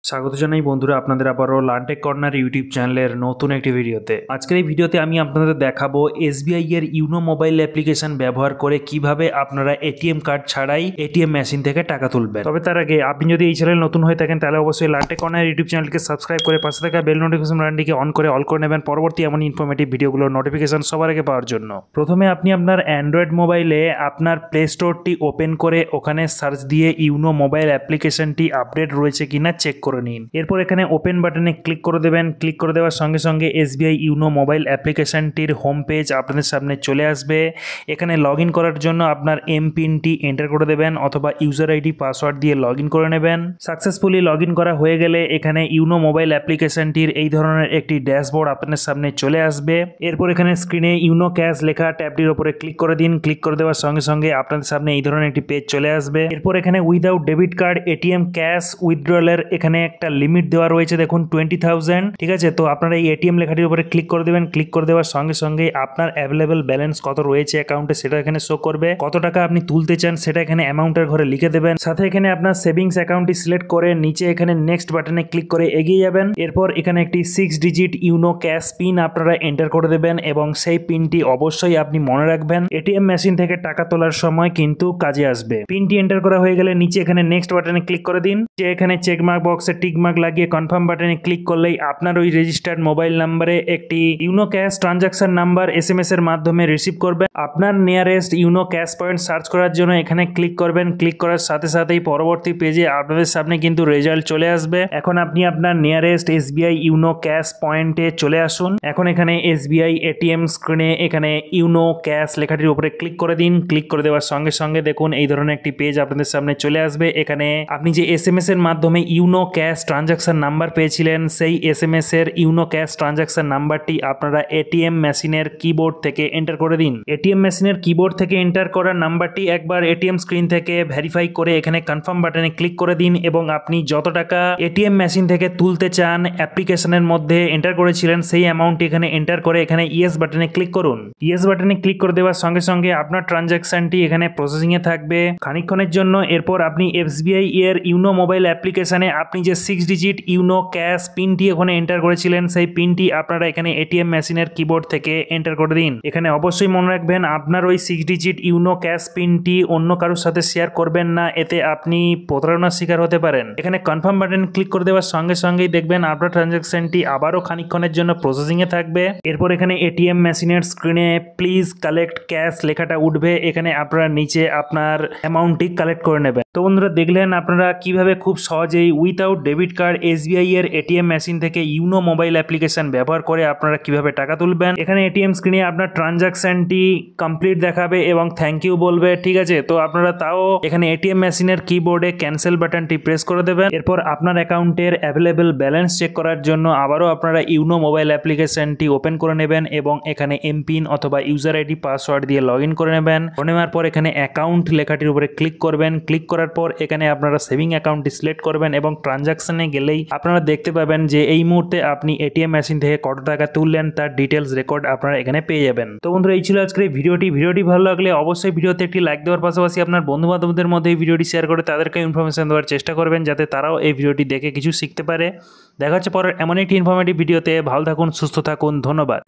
স্বাগত জানাই বন্ধুরা আপনাদের আবারও লার্নটেক কর্নার ইউটিউব চ্যানেলের নতুন একটি ভিডিওতে। আজকের এই ভিডিওতে আমি আপনাদের দেখাবো এসবিআই এর ইউনো মোবাইল অ্যাপ্লিকেশন ব্যবহার করে কিভাবে আপনারা এটিএম কার্ড ছাড়াই এটিএম মেশিন থেকে টাকা তুলবেন। তবে তার আগে আপনি যদি এই চ্যানেল নতুন হয়ে থাকেন তাহলে অবশ্যই লার্নটেক কর্নার ইউটিউব চ্যানেলকে সাবস্ক্রাইব করে পাশে থাকা বেল নোটিফিকেশন বাটনটিকে অন করে অল করে নেবেন পরবর্তী এমন ইনফরমেটিভ ভিডিওগুলোর নোটিফিকেশন সবার আগে পাওয়ার জন্য। প্রথমে আপনি আপনার অ্যান্ড্রয়েড মোবাইলে আপনার প্লে স্টোরটি ওপেন করে ওখানে সার্চ দিয়ে ইউনো মোবাইল অ্যাপ্লিকেশনটি আপডেট রয়েছে কিনা চেক করে নিন। এরপর এখানে ওপেন বাটনে ক্লিক করে দেবেন। ক্লিক করে দেওয়ার সঙ্গে সঙ্গে এসবিআই ইউনো মোবাইল অ্যাপ্লিকেশনটির হোম পেজ আপনাদের সামনে চলে আসবে। এখানে লগ ইন করার জন্য আপনার এমপিনটি এন্টার করে দেবেন অথবা ইউজার আইডি পাসওয়ার্ড দিয়ে লগ ইন করে নেবেন। সাকসেসফুলি লগ ইন করা হয়ে গেলে এখানে ইউনো মোবাইল অ্যাপ্লিকেশনটির এই ধরনের একটি ড্যাশবোর্ড আপনাদের সামনে চলে আসবে। এরপর এখানে স্ক্রিনে ইউনো ক্যাশ লেখা ট্যাবটির উপরে ক্লিক করে দিন। ক্লিক করে দেওয়ার সঙ্গে সঙ্গে আপনাদের সামনে এই ধরনের একটি পেজ চলে আসবে। এরপর এখানে without debit card ATM cash উইথড্রলের এখানে একটা লিমিট দেওয়া রয়েছে, দেখুন 20,000। ঠিক আছে, তো আপনারা এই এটিএম লেখাটির উপরে ক্লিক করে দেবেন। ক্লিক করে দেওয়ার সঙ্গে সঙ্গে আপনার অ্যাভেলেবল ব্যালেন্স কত রয়েছে অ্যাকাউন্টে সেটা এখানে শো করবে। কত টাকা আপনি তুলতে চান সেটা এখানে অ্যামাউন্টের ঘরে লিখে দেবেন। সাথে এখানে আপনার সেভিংস অ্যাকাউন্টটি সিলেক্ট করে নিচে এখানে নেক্সট বাটনে ক্লিক করে এগিয়ে যাবেন। এরপর এখানে একটি 6 ডিজিট ইউনো ক্যাশ পিন আপনারা এন্টার করে দেবেন এবং সেই পিনটি অবশ্যই আপনি মনে রাখবেন, এটিএম মেশিন থেকে টাকা তোলার সময় কিন্তু কাজে আসবে। পিনটি এন্টার করা হয়ে গেলে নিচে এখানে নেক্সট বাটনে ক্লিক করে দিন। যে এখানে চেকমার্ক বক্সে টিকমার্ক লাগিয়ে কনফার্ম বাটনে ক্লিক করলেই আপনার ওই রেজিস্টার্ড মোবাইল নাম্বারে একটি YONO cash transaction number SMS এর মাধ্যমে রিসিভ করবে। আপনার nearest YONO cash point search করার জন্য এখানে ক্লিক করবেন। ক্লিক করার সাথে সাথেই পরবর্তী পেজে আপনাদের সামনে কিন্তু রেজাল্ট চলে আসবে। এখন আপনি আপনার নিয়ারেস্ট এসবিআই ইউনো ক্যাশ পয়েন্টে চলে আসুন। এখন এখানে এসবিআই এটিএম স্ক্রিনে এখানে ইউনো ক্যাশ লেখাটির উপরে ক্লিক করে দিন। ক্লিক করে দেওয়ার সঙ্গে সঙ্গে দেখুন এই ধরনের একটি পেজ আপনাদের সামনে চলে আসবে। এখানে আপনি যে এসএমএস এর মাধ্যমে ইউনো ক্যাশ ট্রানজাকশন নাম্বার পেয়েছিলেন সেই এসএমএস এর ইউনো ক্যাশ ট্রানজাকশন নাম্বারটি আপনারা এটিএম মেশিনের কিবোর্ড থেকে এন্টার করে দিন। এটিএম মেশিনের কিবোর্ড থেকে এন্টার করা নাম্বারটি একবার এটিএম স্ক্রিন থেকে ভেরিফাই করে এখানে কনফার্ম বাটনে ক্লিক করে দিন এবং আপনি যত টাকা এটিএম মেশিন থেকে তুলতে চান অ্যাপ্লিকেশনের মধ্যে এন্টার করেছিলেন সেই অ্যামাউন্টটি এখানে এন্টার করে এখানে ইয়েস বাটনে ক্লিক করুন। ইয়েস বাটনে ক্লিক করে দেওয়ার সঙ্গে সঙ্গে আপনার ট্রানজাকশনটি এখানে প্রসেসিং এ থাকবে খানিকক্ষণের জন্য। এরপর আপনি এসবিআই এর ইউনো মোবাইল অ্যাপ্লিকেশনে আপনি যে 6 ডিজিট ইউনো ক্যাশ পিনটি ওখানে এন্টার করেছিলেন সেই পিনটি আপনারা এখানে এটিএম মেশিনের কিবোর্ড থেকে এন্টার করে দিন। এখানে অবশ্যই মনে রাখবেন আপনার ওই 6 ডিজিট ইউনো ক্যাশ পিনটি অন্য কারোর সাথে শেয়ার করবেন না, এতে আপনি প্রতারণার শিকার হতে পারেন। এখানে কনফার্ম বাটন ক্লিক করে দেওয়ার সঙ্গে সঙ্গেই দেখবেন আপনার ট্রানজাকশনটি আবারও খানিকক্ষণের জন্য প্রসেসিং এ থাকবে। এরপর এখানে এটিএম মেশিনের স্ক্রিনে প্লিজ কালেক্ট ক্যাশ লেখাটা উঠবে। এখানে আপনারা নিচে আপনার অ্যামাউন্টটি কালেক্ট করে নেবেন। তো বন্ধুরা দেখলেন আপনারা কিভাবে খুব সহজেই উইথাউট ডেবিট কার্ড এসবিআই এর এটিএম মেশিন থেকে ইউনো মোবাইল অ্যাপ্লিকেশন ব্যবহার করে আপনারা কিভাবে টাকা তুলবেন। এখানে এটিএম স্ক্রিনে আপনার ট্রানজাকশনটি কমপ্লিট দেখাবে এবং থ্যাংক ইউ বলবে। ঠিক আছে, তো আপনারা তাও এখানে এটিএম মেশিনের কিবোর্ডে ক্যান্সেল বাটনটি প্রেস করে দেবেন। এরপর আপনার অ্যাকাউন্টের অ্যাভেলেবল ব্যালেন্স চেক করার জন্য আবারও আপনারা ইউনো মোবাইল অ্যাপ্লিকেশনটি ওপেন করে নেবেন এবং এখানে এমপিন অথবা ইউজার আইডি পাসওয়ার্ড দিয়ে লগ ইন করে নেবেন। করে নেওয়ার পর এখানে অ্যাকাউন্ট লেখাটির উপরে ক্লিক করবেন। ক্লিক করার পর এখানে আপনারা সেভিং অ্যাকাউন্টটি সিলেক্ট করবেন এবং ট্রানজাকশনে গেলেই আপনারা দেখতে পাবেন যে এই মুহূর্তে আপনি এটিএম মেশিন থেকে কত টাকা তুললেন তার ডিটেলস রেকর্ড আপনারা এখানে পেয়ে যাবেন। তো বন্ধুরা এই ছিল আজকের এই ভিডিওটি ভালো লাগলে অবশ্যই ভিডিওতে একটি লাইক দেওয়ার পাশাপাশি আপনার বন্ধু বান্ধবদের মধ্যে এই ভিডিওটি শেয়ার করে তাদেরকে ইনফরমেশন দেওয়ার চেষ্টা করবেন যাতে তারাও এই ভিডিওটি দেখে কিছু শিখতে পারে। দেখা হচ্ছে পরের এমন একটি ইনফরমেটিভ ভিডিওতে। ভালো থাকুন, সুস্থ থাকুন, ধন্যবাদ।